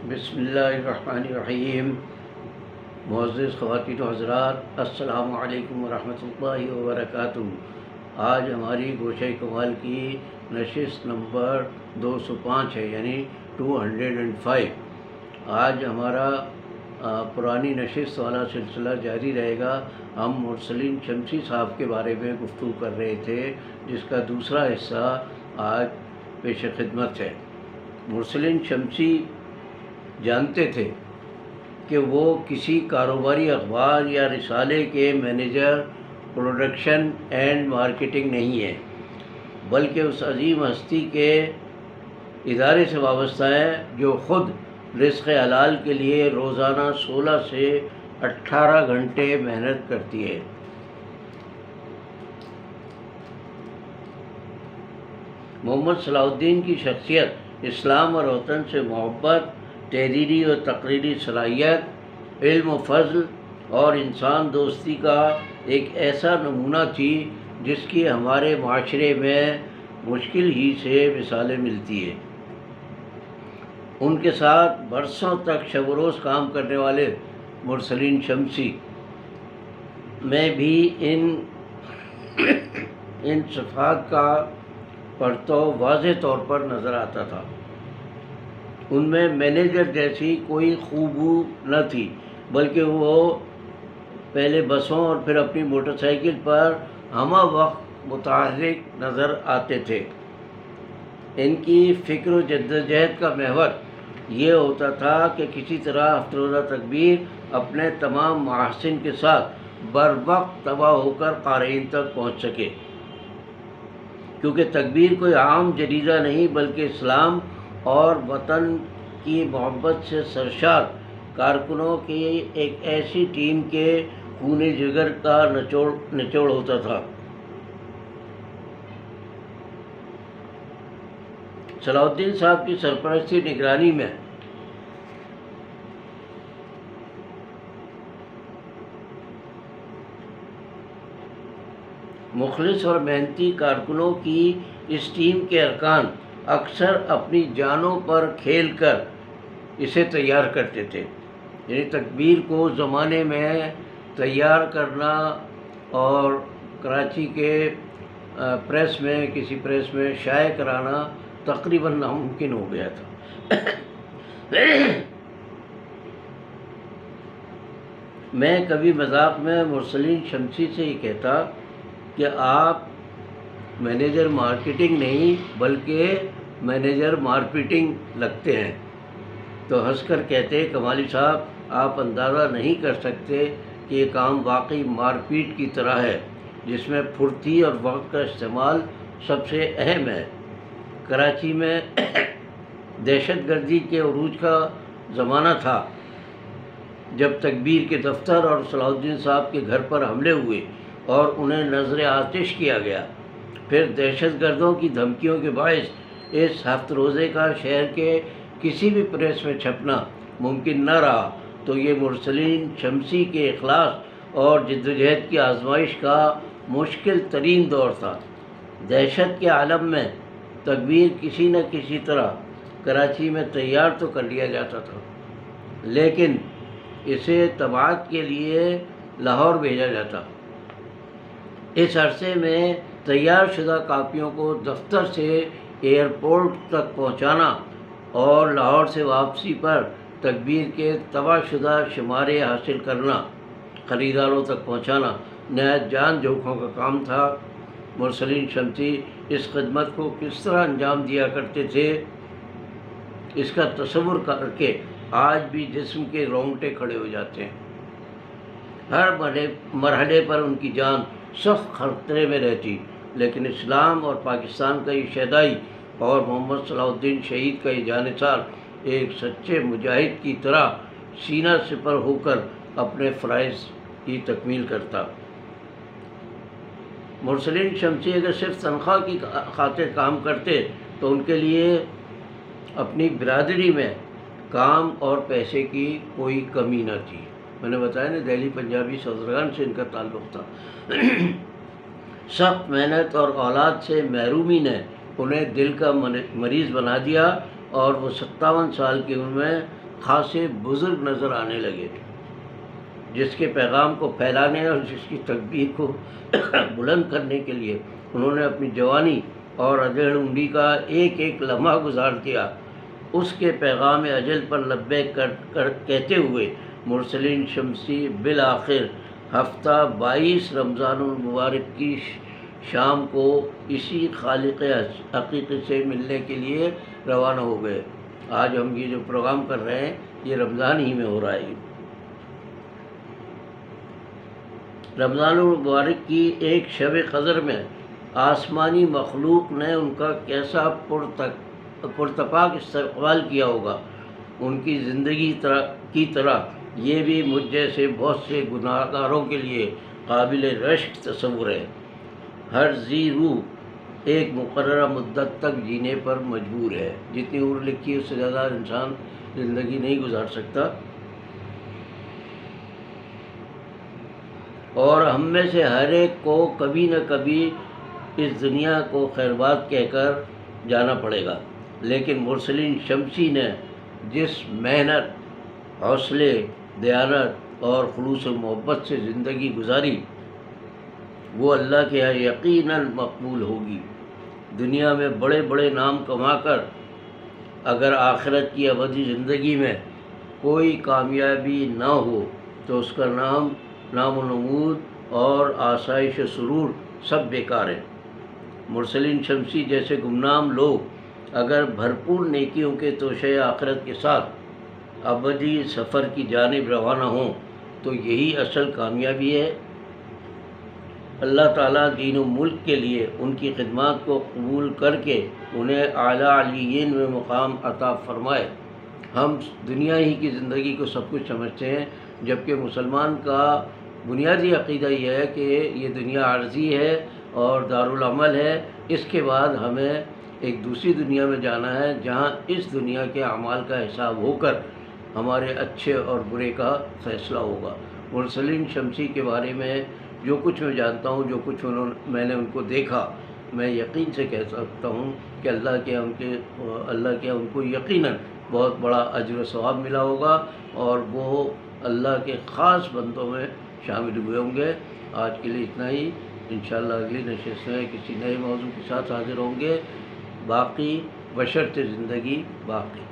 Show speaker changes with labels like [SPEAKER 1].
[SPEAKER 1] بسم اللہ الرحمن الرحیم۔ معزز خواتین و حضرات، السلام علیکم ورحمۃ اللہ وبرکاتہ۔ آج ہماری گوشہ کمال کی نشست نمبر 205 ہے، یعنی 205۔ آج ہمارا پرانی نشست والا سلسلہ جاری رہے گا۔ ہم مرسلین شمسی صاحب کے بارے میں گفتگو کر رہے تھے، جس کا دوسرا حصہ آج پیش خدمت ہے۔ مرسلین شمسی جانتے تھے کہ وہ کسی کاروباری اخبار یا رسالے کے مینیجر پروڈکشن اینڈ مارکیٹنگ نہیں ہیں، بلکہ اس عظیم ہستی کے ادارے سے وابستہ ہیں جو خود رزق حلال کے لیے روزانہ 16 سے 18 گھنٹے محنت کرتی ہے۔ محمد صلاح الدین کی شخصیت اسلام اور وطن سے محبت، تحریری اور تقریری صلاحیت، علم و فضل اور انسان دوستی کا ایک ایسا نمونہ تھی جس کی ہمارے معاشرے میں مشکل ہی سے مثالیں ملتی ہیں۔ ان کے ساتھ برسوں تک شب و روز کام کرنے والے مرسلین شمسی میں بھی ان صفات کا پرتو واضح طور پر نظر آتا تھا۔ ان میں مینیجر جیسی کوئی خوبو نہ تھی، بلکہ وہ پہلے بسوں اور پھر اپنی موٹر سائیکل پر ہمہ وقت متحرک نظر آتے تھے۔ ان کی فکر و جدوجہد کا محور یہ ہوتا تھا کہ کسی طرح ہفتہ روزہ تکبیر اپنے تمام محاسن کے ساتھ بر وقت طبع ہو کر قارئین تک پہنچ سکے، کیونکہ تکبیر کوئی عام جریدہ نہیں بلکہ اسلام اور وطن کی محبت سے سرشار کارکنوں کی ایک ایسی ٹیم کے خون جگر کا نچوڑ ہوتا تھا۔ صلاح الدین صاحب کی سرپرستی نگرانی میں مخلص اور محنتی کارکنوں کی اس ٹیم کے ارکان اکثر اپنی جانوں پر کھیل کر اسے تیار کرتے تھے۔ یعنی تکبیر کو زمانے میں تیار کرنا اور کراچی کے کسی پریس میں شائع کرانا تقریباً ناممکن ہو گیا تھا۔ میں کبھی مذاق میں مرسلین شمسی سے یہ کہتا کہ آپ مینیجر مارکیٹنگ نہیں بلکہ مینیجر مارپیٹنگ لگتے ہیں، تو ہنس کر کہتے کمالی صاحب آپ اندازہ نہیں کر سکتے کہ یہ کام واقعی مارپیٹ کی طرح ہے، جس میں پھرتی اور وقت کا استعمال سب سے اہم ہے۔ کراچی میں دہشت گردی کے عروج کا زمانہ تھا، جب تکبیر کے دفتر اور صلاح الدین صاحب کے گھر پر حملے ہوئے اور انہیں نذر آتش کیا گیا۔ پھر دہشت گردوں کی دھمکیوں کے باعث اس ہفت روزے کا شہر کے کسی بھی پریس میں چھپنا ممکن نہ رہا، تو یہ مرسلین شمسی کے اخلاص اور جدوجہد کی آزمائش کا مشکل ترین دور تھا۔ دہشت کے عالم میں تکبیر کسی نہ کسی طرح کراچی میں تیار تو کر لیا جاتا تھا، لیکن اسے طباعت کے لیے لاہور بھیجا جاتا۔ اس عرصے میں تیار شدہ کاپیوں کو دفتر سے ایئرپورٹ تک پہنچانا اور لاہور سے واپسی پر تکبیر کے طبع شدہ شمارے حاصل کرنا، خریداروں تک پہنچانا نہایت جان جوکھوں کا کام تھا۔ مرسلین شمسی اس خدمت کو کس طرح انجام دیا کرتے تھے، اس کا تصور کر کے آج بھی جسم کے رونگٹے کھڑے ہو جاتے ہیں۔ ہر مرحلے پر ان کی جان سخت خطرے میں رہتی، لیکن اسلام اور پاکستان کا یہ شیدائی اور محمد صلاح الدین شہید کا یہ جانثار ایک سچے مجاہد کی طرح سینہ سپر ہو کر اپنے فرائض کی تکمیل کرتا۔ مرسلین شمسی اگر صرف تنخواہ کی خاطر کام کرتے تو ان کے لیے اپنی برادری میں کام اور پیسے کی کوئی کمی نہ تھی۔ میں نے بتایا نا، دہلی پنجابی سوزرگان سے ان کا تعلق تھا۔ سخت محنت اور اولاد سے محرومی نے انہیں دل کا مریض بنا دیا اور وہ 57 سال کی عمر میں خاصے بزرگ نظر آنے لگے، جس کے پیغام کو پھیلانے اور جس کی تکبیر کو بلند کرنے کے لیے انہوں نے اپنی جوانی اور ادھیڑ عمری کا ایک ایک لمحہ گزار دیا۔ اس کے پیغام اجل پر لبیک کہتے ہوئے مرسلین شمسی بالآخر ہفتہ 22 رمضان المبارک کی شام کو اسی خالق حقیقی سے ملنے کے لیے روانہ ہو گئے۔ آج ہم یہ جو پروگرام کر رہے ہیں یہ رمضان ہی میں ہو رہا ہے۔ رمضان المبارک کی ایک شب قدر میں آسمانی مخلوق نے ان کا کیسا پرتپاک استقبال کیا ہوگا۔ ان کی زندگی کی طرح یہ بھی مجھ جیسے بہت سے گناہ گاروں کے لیے قابل رشک تصور ہے۔ ہر ذی روح ایک مقررہ مدت تک جینے پر مجبور ہے۔ جتنی عمر لکھی ہے اس سے زیادہ انسان زندگی نہیں گزار سکتا، اور ہم میں سے ہر ایک کو کبھی نہ کبھی اس دنیا کو خیر بات کہہ کر جانا پڑے گا۔ لیکن مرسلین شمسی نے جس محنت، حوصلے، دیانت اور خلوص و محبت سے زندگی گزاری وہ اللہ کے یہاں یقیناً مقبول ہوگی۔ دنیا میں بڑے بڑے نام کما کر اگر آخرت کی ابدی زندگی میں کوئی کامیابی نہ ہو تو اس کا نام و نمود اور آسائش و سرور سب بیکار ہیں۔ مرسلین شمسی جیسے گمنام لوگ اگر بھرپور نیکیوں کے توشہ آخرت کے ساتھ ابدی سفر کی جانب روانہ ہوں تو یہی اصل کامیابی ہے۔ اللہ تعالیٰ دین و ملک کے لیے ان کی خدمات کو قبول کر کے انہیں اعلیٰ علیین میں مقام عطا فرمائے۔ ہم دنیا ہی کی زندگی کو سب کچھ سمجھتے ہیں، جبکہ مسلمان کا بنیادی عقیدہ یہ ہے کہ یہ دنیا عارضی ہے اور دارالعمل ہے۔ اس کے بعد ہمیں ایک دوسری دنیا میں جانا ہے جہاں اس دنیا کے اعمال کا حساب ہو کر ہمارے اچھے اور برے کا فیصلہ ہوگا۔ مرسلین شمسی کے بارے میں جو کچھ میں جانتا ہوں، جو کچھ میں نے ان کو دیکھا، میں یقین سے کہہ سکتا ہوں کہ اللہ کے ان کو یقیناً بہت بڑا اجر و ثواب ملا ہوگا اور وہ اللہ کے خاص بندوں میں شامل ہوئے ہوں گے۔ آج کے لیے اتنا ہی، انشاءاللہ اگلی نشست میں کسی نئے موضوع کے ساتھ حاضر ہوں گے۔ باقی بشرط زندگی باقی۔